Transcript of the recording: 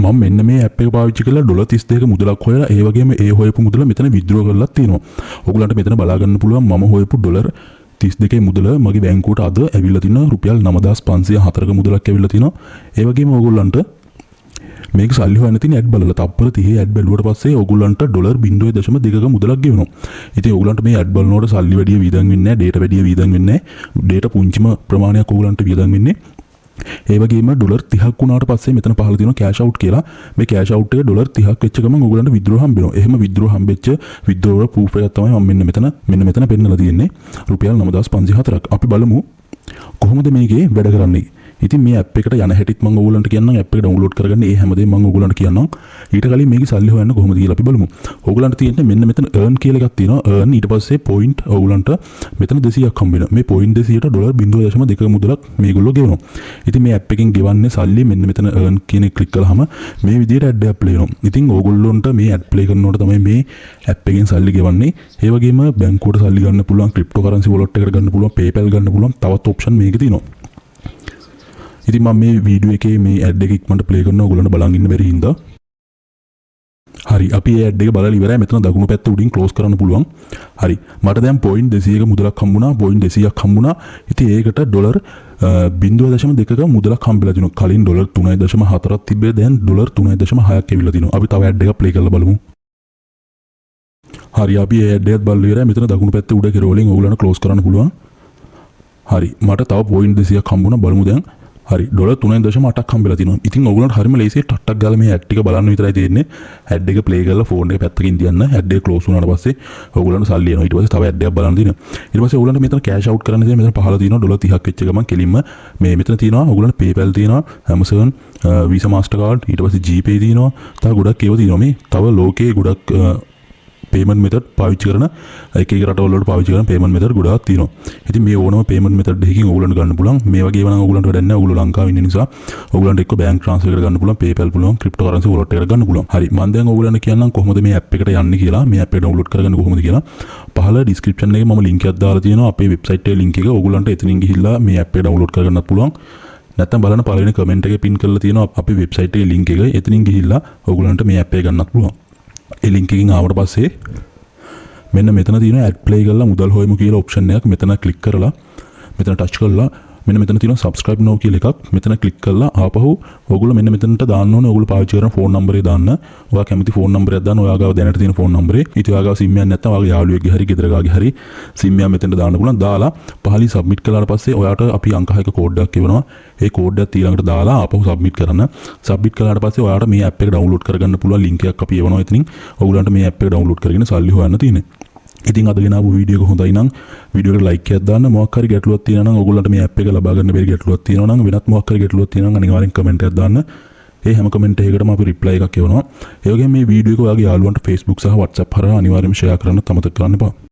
මම මෙන්න මේ ඇප් එක පාවිච්චි කරලා ඩොලර් 32ක මුදලක් හොයලා ඒ වගේම ඒ හොයපු මුදල මෙතන විත්ඩ්‍රෝ කරලා තියෙනවා. ඔයගලන්ට මෙතන බලා ගන්න පුළුවන් මම හොයපු ඩොලර් 32 මුදල මගේ බැංකුවට අද ඇවිල්ලා තිනවා රුපියල් 9504ක මුදලක් ඇවිල්ලා තිනවා. ඒ වගේම ඔයගලන්ට මේක සල්ලි හොයන්න තියෙන ඇඩ් බලලා තප්පර 30 ඇඩ් බැලුවට පස්සේ ඔයගලන්ට ඩොලර් 0.2ක මුදලක් ගෙවනවා. ඉතින් ඔයගලන්ට මේ ඇඩ් බලනකොට සල්ලි වැඩි වියදම් වෙන්නේ නැහැ, ඩේටා වැඩි වියදම් වෙන්නේ නැහැ. ඩේටා පුංචිම ප්‍රමාණයක් ඔයගලන්ට වියදම් වෙන්නේ. ඒ වගේම ඩොලර් 30ක් වුණාට පස්සේ මෙතන පහළ තියෙනවා කෑෂ් අවුට් කියලා. මේ කෑෂ් අවුට් එක ඩොලර් 30ක් වෙච්ච ගමන් ඔයගලන්ට විත්ඩ්‍රෝ හම්බ වෙනවා. එහෙම විත්ඩ්‍රෝ හම්බෙච්ච විත්ඩ්‍රෝ ප්‍රූෆ් එකක් තමයි මම මෙන්න මෙතන පෙන්නලා තියෙන්නේ. රුපියල් 9504ක්. අපි බලමු කොහොමද මේකේ වැඩ කරන්නේ. ඉතින් මේ ඇප් එකට යන හැටිත් මම ඔයගලන්ට කියන්නම්. ඇප් එක ඩවුන්ලෝඩ් කරගන්න ඒ හැමදේම මම ඔයගලන්ට කියන්නම්. ඊට කලින් මේකේ සල්ලි හොයන්න කොහොමද කියලා අපි බලමු. ඔයගලන්ට තියෙන්නේ මෙන්න මෙතන earn කියලා එකක් තියෙනවා. earn ඊට පස්සේ point ඔයගලන්ට මෙතන 200ක් හම්බ වෙනවා. මේ point 200ට ඩොලර් 0.2 මුදලක් මේගොල්ලෝ ගෙවනවා. ඉතින් මේ ඇප් එකෙන් ගෙවන්නේ සල්ලි මෙන්න මෙතන earn කියන එක ක්ලික් කළාම මේ විදිහට ඇඩ් එකක් ප්ලේ වෙනවා. ඉතින් ඔයගොල්ලොන්ට මේ ඇඩ් ප්ලේ කරනකොට තමයි මේ ඇප් එකෙන් සල්ලි ගෙවන්නේ. ඒ වගේම බැංකුවට සල්ලි ගන්න පුළුවන්, ක්‍රිප්ටෝ කරන්සි වොලට් එකකට ගන්න පුළුවන්, PayPal ගන්න පුළුවන්. තවත් ඔප්ෂන් මේකේ තියෙනවා. ඉතින් මම මේ වීඩියෝ එකේ මේ ඇඩ් එක ඉක්මනට ප්ලේ කරනවා ඔයගොල්ලන්ට බලන් ඉන්න බැරි හින්දා. හරි අපි මේ ඇඩ් එක බලලා ඉවරයි. මෙතන දකුණු පැත්ත උඩින් ක්ලෝස් කරන්න පුළුවන්. හරි මට දැන් point 200ක මුදලක් හම්බුණා. point 200ක් හම්බුණා. ඉතින් ඒකට ඩොලර් 0.2ක මුදලක් හම්බෙලා තිනවා. කලින් ඩොලර් 3.4ක් තිබ්බේ දැන් ඩොලර් 3.6ක් ඇවිල්ලා තිනවා. අපි තව ඇඩ් එකක් ප්ලේ කරලා බලමු. හරි අපි මේ ඇඩ් එකත් බලලා ඉවරයි. මෙතන දකුණු පැත්තේ උඩ කෙරවලින් ඔයගොල්ලන්ට ක්ලෝස් කරන්න පුළුවන්. හරි මට තව point 200ක් හම්බුණා. බලමු දැන්. හරි ඩොලර් 3.8ක් හම්බෙලා තිනවා. ඉතින් ඔයගොල්ලන්ට හරියම ලේසියෙන් ටට්ටක් ගාලා මේ ඇඩ් එක බලන්න විතරයි තියෙන්නේ. ඇඩ් එක ප්ලේ කරලා ෆෝන් එක පැත්තකින් තියන්න. ඇඩ් එක ක්ලෝස් වුණාට පස්සේ ඔයගොල්ලන්ට සල්ලි එනවා. ඊට පස්සේ තව ඇඩ් එකක් බලන්න තියෙනවා. ඊට පස්සේ ඔයගොල්ලන්ට මෙතන කෑෂ් අවුට් කරන්න තියෙන මෙතන පහළ තියෙනවා ඩොලර් 30ක් වෙච්ච ගමන් කෙලින්ම මේ මෙතන තියෙනවා ඔයගොල්ලන්ට PayPal තියෙනවා, Amazon, Visa Mastercard, ඊට පස්සේ GPay තියෙනවා. තව ගොඩක් ඒවා තියෙනවා. මේ තව ලෝකයේ ගොඩක් payment method පාවිච්චි කරන එක රටවල් වලට පාවිච්චි කරන payment method ගොඩාක් තියෙනවා. ඉතින් මේ ඕනම payment method එකකින් ඔයගොල්ලන්ට ගන්න පුළුවන්. මේ වගේම නම් ඔයගොල්ලන්ට වැඩක් නැහැ. ඔයගොල්ලෝ ලංකාවේ ඉන්න නිසා ඔයගොල්ලන්ට එක්ක bank transfer එකට ගන්න පුළුවන්, PayPal පුළුවන්, cryptocurrency wallet එකට ගන්න පුළුවන්. හරි මම දැන් ඔයගොල්ලන්ට කියන්නම් කොහොමද මේ app එකට යන්නේ කියලා. මේ app එක download කරගන්න කොහොමද කියලා. පහළ description එකේ මම link එකක් දාලා තියෙනවා. අපේ website එකේ link එක. ඔයගොල්ලන්ට එතනින් ගිහිල්ලා මේ app එක download කරගන්නත් පුළුවන්. නැත්නම් බලන්න පළවෙනි comment එකේ pin කරලා තියෙනවා අපේ website එකේ link එක. එතනින් ගිහිල්ලා ඔයගොල්ලන්ට මේ app එක ගන්නත් පුළුවන්. ඒ link එකකින් ආවට පස්සේ මෙන්න මෙතන තියෙන ඇඩ් ප්ලේ කරලා මුදල් හොයමු කියලා ඔප්ෂන් එකක් මෙතන ක්ලික් කරලා මෙතන ටච් කරලා මෙන්න මෙතන තියෙන subscribe now කියලා එකක් මෙතන ක්ලික් කරලා ආපහු ඔයගොල්ලෝ මෙන්න මෙතනට දාන්න ඕනේ ඔයගොල්ලෝ පාවිච්චි කරන ෆෝන් නම්බරේ දාන්න. ඔයා කැමති ෆෝන් නම්බරයක් දාන්න. ඔයා ගාව දැනට තියෙන ෆෝන් නම්බරේ. ඉතින් ඔයා ගාව SIM එකක් නැත්නම් ඔයාගේ යාළුවෙක්ගේ හරි ගෙදර ගාගේ හරි SIM එකක් මෙතනට දාන්න පුළුවන්. දාලා පහලින් සබ්මිට් කළාට පස්සේ ඔයාට අපි අංක 6ක කෝඩ් එකක් එවනවා. ඒ කෝඩ් එක ඊළඟට දාලා ආපහු සබ්මිට් කරන්න. සබ්මිට් කළාට පස්සේ ඔයාට මේ ඇප් එක ඩවුන්ලෝඩ් කරගන්න පුළුවන් ලින්ක් එකක් අපි එවනවා එතනින්. ඔයගොල්ලන්ට මේ ඇප් එක ඩවුන්ලෝඩ් කරගෙන සල්ලි හොයන්න තියෙන්නේ. ඉතින් අද ගෙනාවු වීඩියෝ එක හොඳයි නම් වීඩියෝ එකට ලයික් එකක් දාන්න. මොකක් හරි ගැටලුවක් තියෙනවා නම් ඔයගොල්ලන්ට මේ ඇප් එක ලබා ගන්න බැරි ගැටලුවක් තියෙනවා නම් වෙනත් මොකක් හරි ගැටලුවක් තියෙනවා නම් අනිවාර්යෙන් කමෙන්ට් එකක් දාන්න. ඒ හැම කමෙන්ට් එකකටම අපි රිප්ලයි එකක් එවනවා. ඒ වගේම මේ වීඩියෝ එක ඔයාගේ යාළුවන්ට Facebook සහ WhatsApp හරහා අනිවාර්යයෙන්ම ෂෙයා කරන්න අමතක කරන්න එපා.